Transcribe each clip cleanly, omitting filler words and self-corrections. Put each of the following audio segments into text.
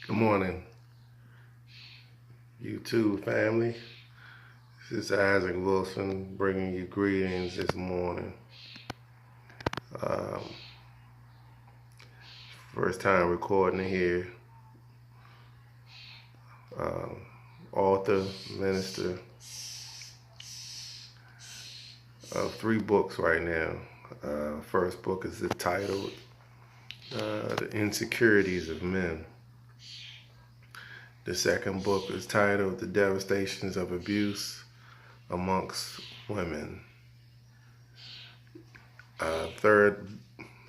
Good morning, YouTube family. This is Isaac Wilson bringing you greetings this morning. Um, First time recording here. Um, Author, minister of 3 books right now. First book is entitled The Insecurities of Men. The second book is titled The Devastations of Abuse Amongst Women. Third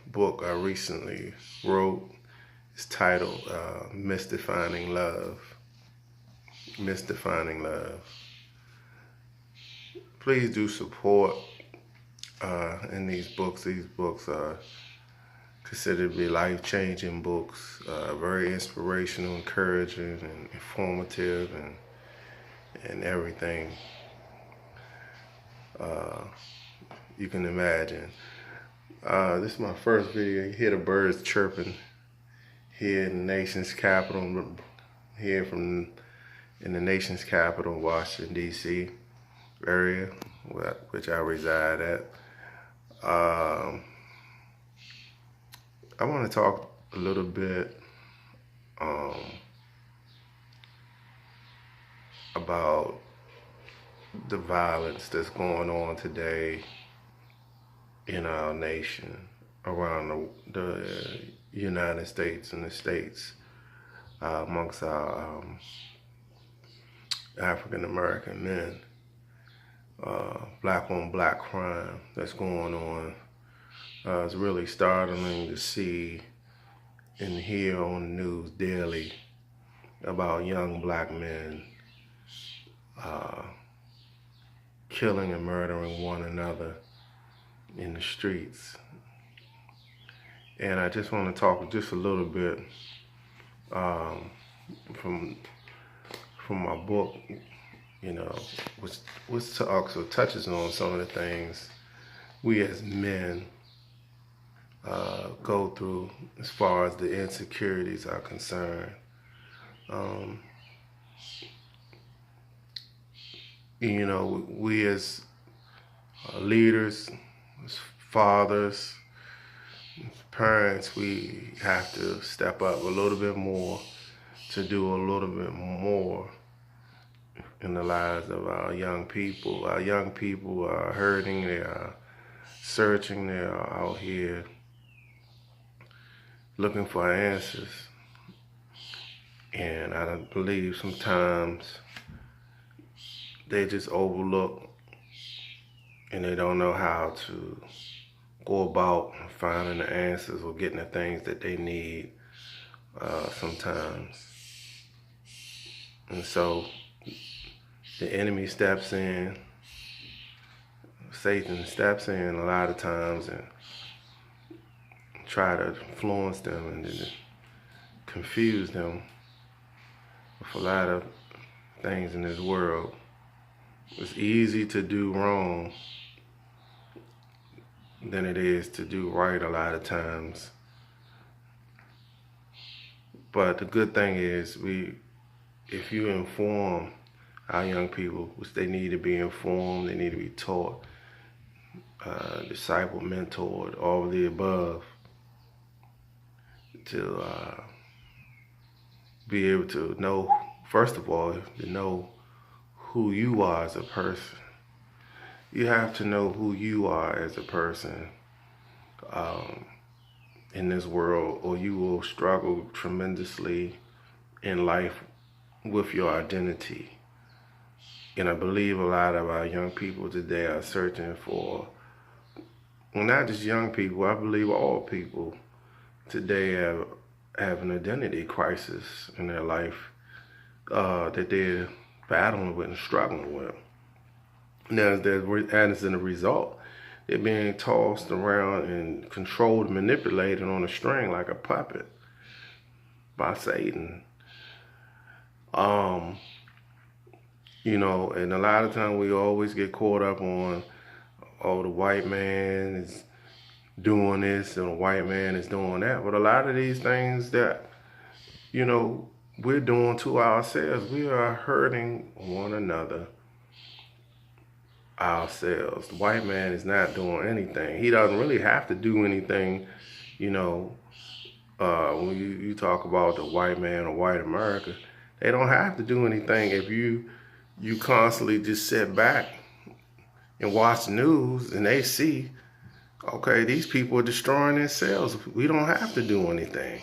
book I recently wrote is titled Misdefining Love. Misdefining Love. Please do support in these books. These books are considered to be life-changing books, very inspirational, encouraging, and informative, and everything you can imagine. This is my first video. You hear the birds chirping here in the nation's capital, here in the nation's capital, Washington, D.C. area, which I reside at. I want to talk a little bit about the violence that's going on today in our nation, around the United States and the states, amongst our African American men. Black on black crime that's going on. It's really startling to see and hear on the news daily about young black men killing and murdering one another in the streets. And I just want to talk just a little bit from my book, which also touches on some of the things we as men go through as far as the insecurities are concerned. We as leaders, as fathers, as parents, we have to step up a little bit more to do a little bit more in the lives of our young people. Our young people are hurting, they are searching, they are out here looking for answers. And I believe sometimes they just overlook and they don't know how to go about finding the answers or getting the things that they need sometimes. And so the enemy steps in, Satan steps in a lot of times and try to influence them and confuse them with a lot of things in this world. It's easy to do wrong than it is to do right a lot of times. But the good thing is, if you inform our young people, which they need to be informed, they need to be taught, discipled, mentored, all of the above, to be able to know, first of all, to know who you are as a person. You have to know who you are as a person in this world, or you will struggle tremendously in life with your identity. And I believe a lot of our young people today are searching for, well, not just young people, I believe all people today have an identity crisis in their life that they're battling with and struggling with. Now, as a result, they're being tossed around and controlled, manipulated on a string like a puppet by Satan. And a lot of times we always get caught up on, oh, the white man is doing this and the white man is doing that. But a lot of these things that, we're doing to ourselves. We are hurting one another ourselves. The white man is not doing anything. He doesn't really have to do anything, you know. When you talk about the white man or white America, they don't have to do anything if you constantly just sit back and watch the news and they see, okay, these people are destroying themselves. We don't have to do anything.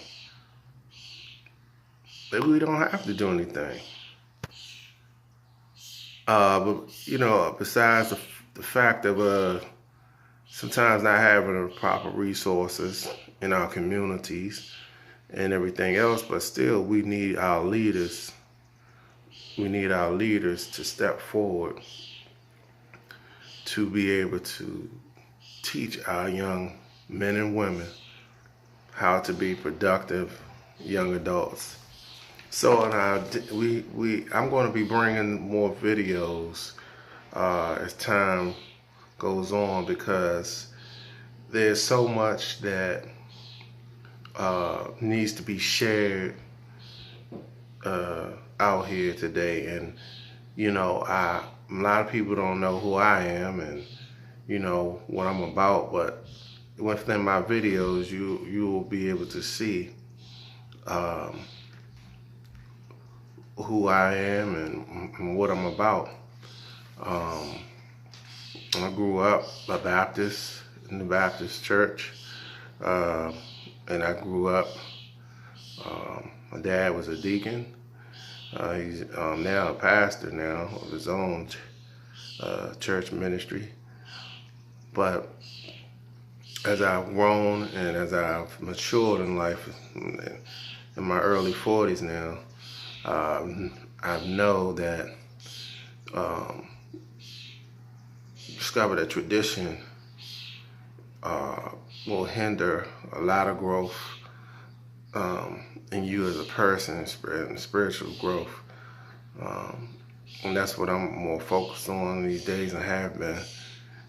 We don't have to do anything. But you know, besides the fact of sometimes not having the proper resources in our communities and everything else, but still we need our leaders. We need our leaders to step forward to be able to teach our young men and women how to be productive young adults. So I'm going to be bringing more videos as time goes on, because there's so much that needs to be shared out here today. And you know, a lot of people don't know who I am and you know what I'm about, but within my videos you will be able to see who I am and what I'm about. I grew up a Baptist in the Baptist church, and I grew up, my dad was a deacon. He's now a pastor now of his own church ministry. But as I've grown and as I've matured in life, in my early 40s now, I know that discovered that tradition will hinder a lot of growth in you as a person and spiritual growth. And that's what I'm more focused on these days and have been.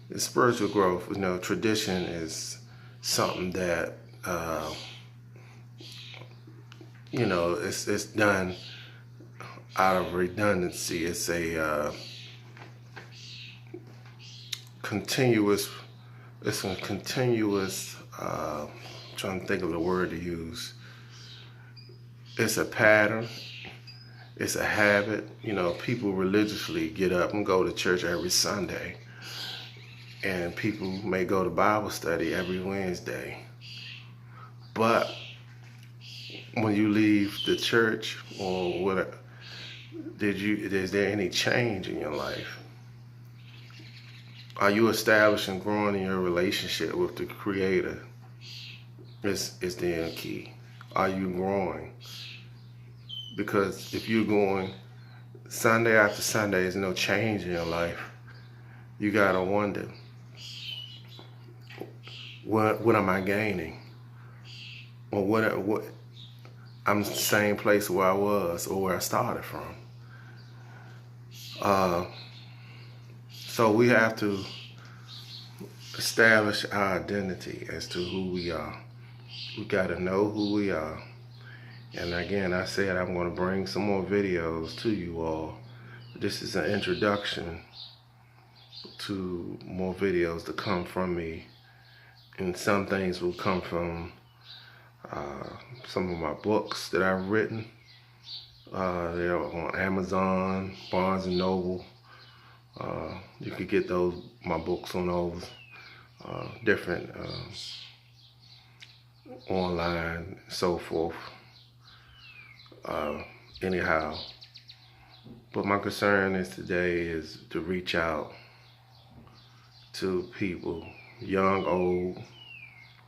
Is spiritual growth. You know, tradition is something that you know, it's done out of redundancy. It's a continuous. It's a continuous. Trying to think of the word to use. It's a pattern. It's a habit. You know, people religiously get up and go to church every Sunday. And people may go to Bible study every Wednesday. But when you leave the church, or what, is there any change in your life? Are you establishing, growing in your relationship with the Creator? Is the key. Are you growing? Because if you're going Sunday after Sunday, there's no change in your life, you gotta wonder, what am I gaining? Or what I'm the same place where I was or where I started from. So we have to establish our identity as to who we are. We gotta know who we are. And again, I said I'm gonna bring some more videos to you all. This is an introduction to more videos to come from me. And some things will come from some of my books that I've written. They're on Amazon, Barnes & Noble. You could get my books on those different online, so forth. Anyhow, but my concern today is to reach out to people, young, old,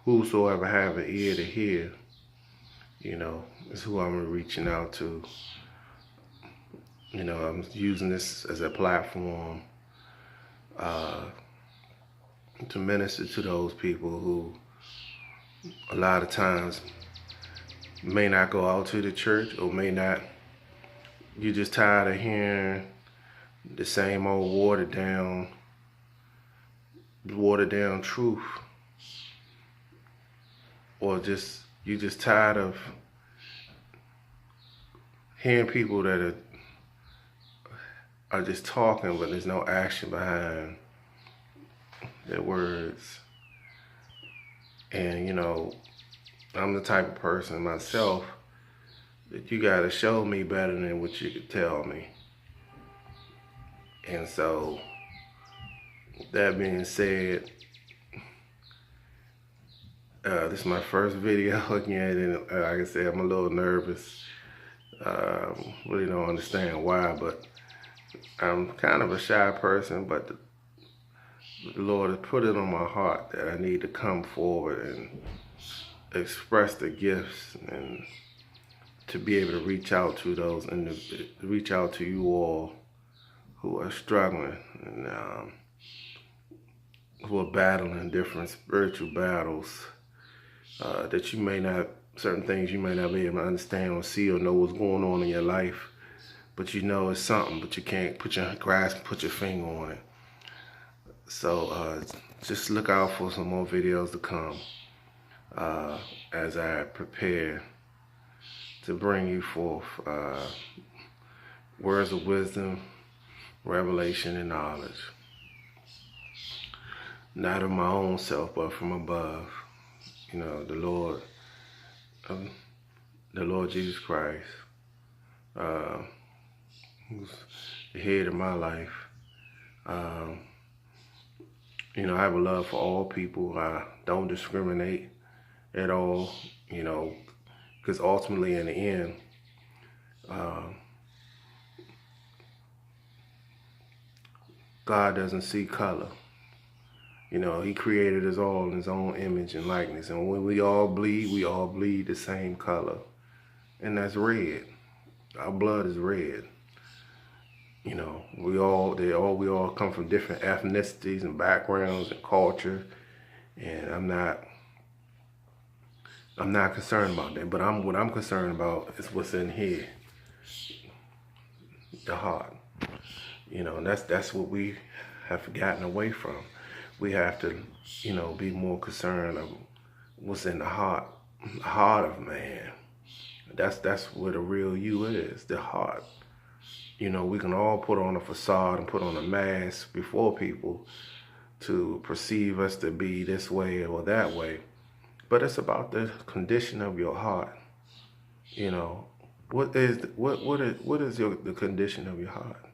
whosoever have an ear to hear, you know, is who I'm reaching out to. You know, I'm using this as a platform to minister to those people who a lot of times may not go out to the church, or may not, you're just tired of hearing the same old watered down truth, or you just tired of hearing people that are just talking, but there's no action behind their words. And you know, I'm the type of person myself that you gotta show me better than what you could tell me. And so, that being said, this is my first video again, and like I said, I'm a little nervous. Really don't understand why, but I'm kind of a shy person, but the Lord has put it on my heart that I need to come forward and express the gifts and to be able to reach out to those and reach out to you all who are struggling and who are battling different spiritual battles that you may not, certain things you may not be able to understand or see or know what's going on in your life, but you know it's something, but you can't put your grasp, put your finger on it. So just look out for some more videos to come as I prepare to bring you forth words of wisdom, revelation, and knowledge. Not of my own self, but from above. You know, the Lord Jesus Christ, who's the head of my life. You know, I have a love for all people. I don't discriminate at all, you know, because ultimately in the end, God doesn't see color. You know, he created us all in his own image and likeness. And when we all bleed the same color. And that's red. Our blood is red. You know, we all come from different ethnicities and backgrounds and culture. And I'm not concerned about that. But what I'm concerned about is what's in here. The heart. You know, and that's what we have gotten away from. We have to, you know, be more concerned of what's in the heart of man. That's where the real you is, the heart. You know, we can all put on a facade and put on a mask before people to perceive us to be this way or that way. But it's about the condition of your heart. You know, what is the condition of your heart?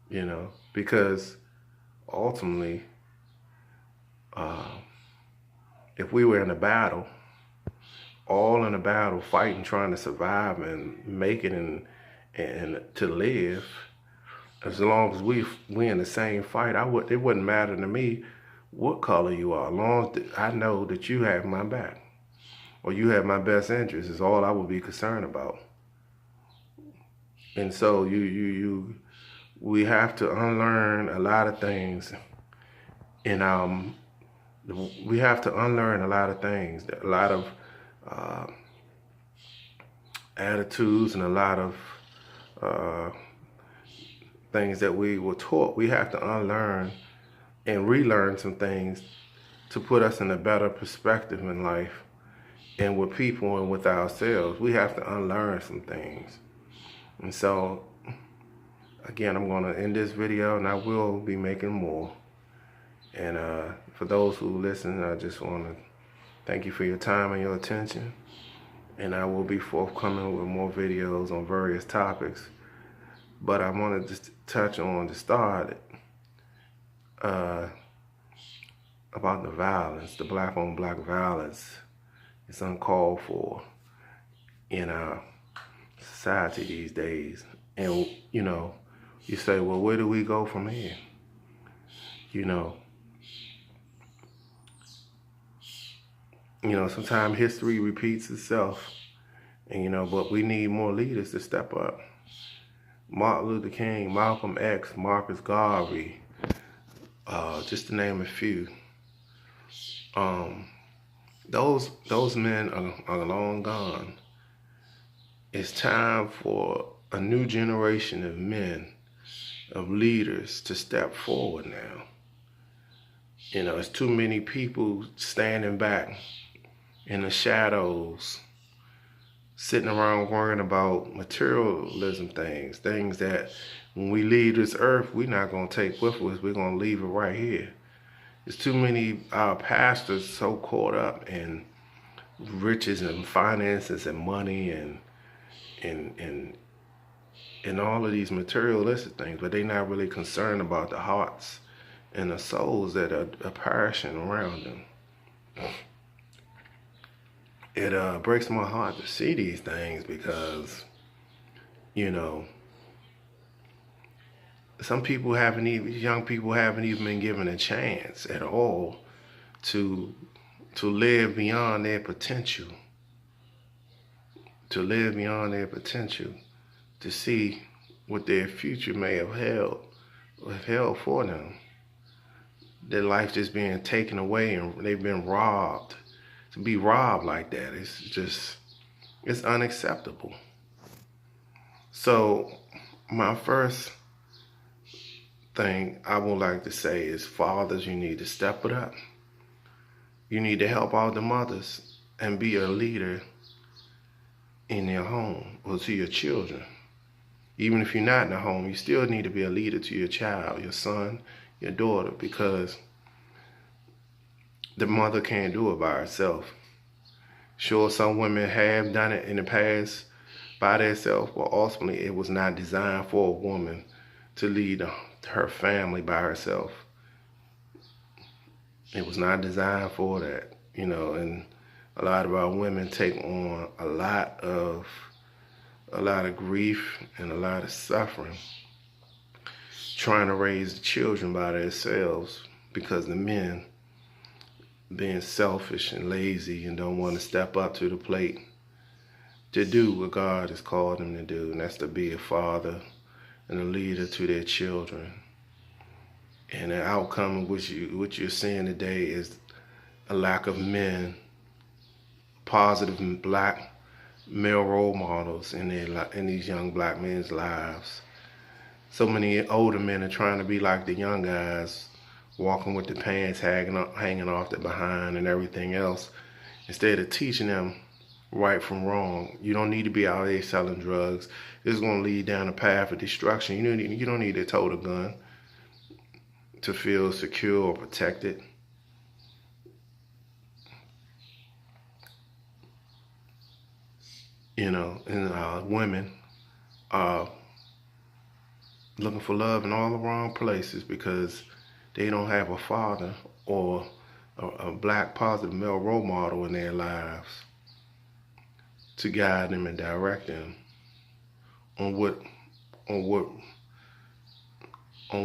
You know, because ultimately, if we were in a battle, all in a battle, fighting, trying to survive and make it and to live, as long as we in the same fight, it wouldn't matter to me what color you are, as long as I know that you have my back or you have my best interest is all I would be concerned about. And so we have to unlearn a lot of things, and we have to unlearn a lot of things, a lot of attitudes and a lot of things that we were taught. We have to unlearn and relearn some things to put us in a better perspective in life and with people and with ourselves. We have to unlearn some things. And so, again, I'm going to end this video, and I will be making more. And for those who listen, I just want to thank you for your time and your attention. And I will be forthcoming with more videos on various topics. But I want to just touch on the start about the violence, the black on black violence. It's uncalled for in our society these days. And, you know, you say, well, where do we go from here? You know, sometimes history repeats itself. And, you know, but we need more leaders to step up. Martin Luther King, Malcolm X, Marcus Garvey, just to name a few. Those men are long gone. It's time for a new generation of men, of leaders, to step forward now. You know, it's too many people standing back in the shadows, sitting around worrying about materialism things that when we leave this earth, we're not going to take with us. We're going to leave it right here. There's too many pastors so caught up in riches and finances and money and and and all of these materialistic things, but they're not really concerned about the hearts and the souls that are perishing around them. It breaks my heart to see these things because, you know, young people haven't even been given a chance at all to live beyond their potential, to live beyond their potential, to see what their future may have held for them. Their life just being taken away and they've been robbed. To be robbed like that, it's unacceptable. So my first thing I would like to say is, fathers, you need to step it up. You need to help out the mothers and be a leader in their home or to your children. Even if you're not in the home, you still need to be a leader to your child, your son, your daughter, because the mother can't do it by herself. Sure, some women have done it in the past by themselves, but ultimately it was not designed for a woman to lead her family by herself. It was not designed for that, and a lot of our women take on a lot of grief and a lot of suffering trying to raise the children by themselves because the men being selfish and lazy and don't want to step up to the plate to do what God has called them to do, and that's to be a father and a leader to their children. And the outcome of what you're seeing today is a lack of men, positive black male role models in these young black men's lives. So many older men are trying to be like the young guys, walking with the pants hanging off the behind and everything else, instead of teaching them right from wrong. You don't need to be out there selling drugs. It's going to lead down a path of destruction. You don't need to tote a gun to feel secure or protected. And women are looking for love in all the wrong places because they don't have a father or a black positive male role model in their lives to guide them and direct them on what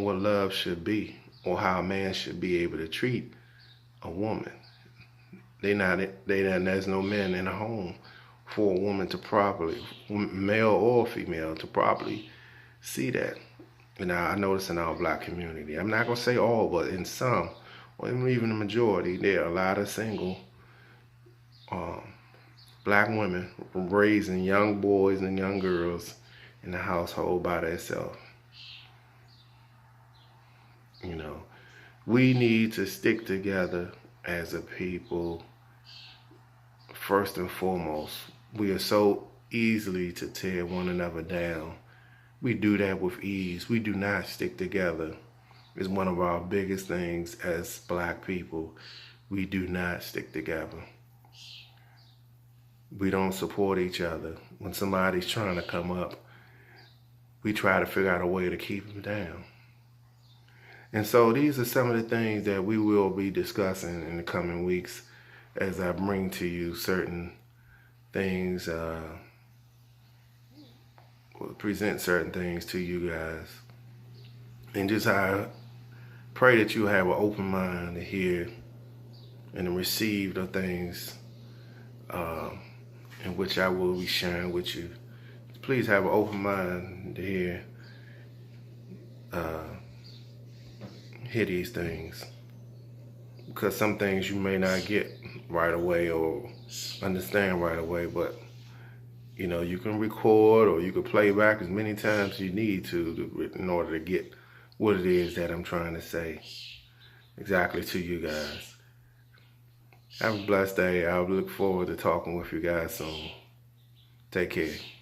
love should be, or how a man should be able to treat a woman. There's no men in the home for a woman to properly, male or female, to properly see that. And I notice in our black community, I'm not gonna say all, but in some, or even the majority, there are a lot of single black women raising young boys and young girls in the household by themselves. We need to stick together as a people. First and foremost, we are so easily to tear one another down. We do that with ease. We do not stick together. It's one of our biggest things as black people. We do not stick together. We don't support each other. When somebody's trying to come up, we try to figure out a way to keep them down. And so these are some of the things that we will be discussing in the coming weeks as I bring to you certain things, present certain things to you guys. And just I pray that you have an open mind to hear and to receive the things in which I will be sharing with you. Please have an open mind to hear these things, because some things you may not get right away or understand right away, but you can record or you can play back as many times as you need to in order to get what it is that I'm trying to say exactly to you guys. Have a blessed day. I'll look forward to talking with you guys soon. Take care.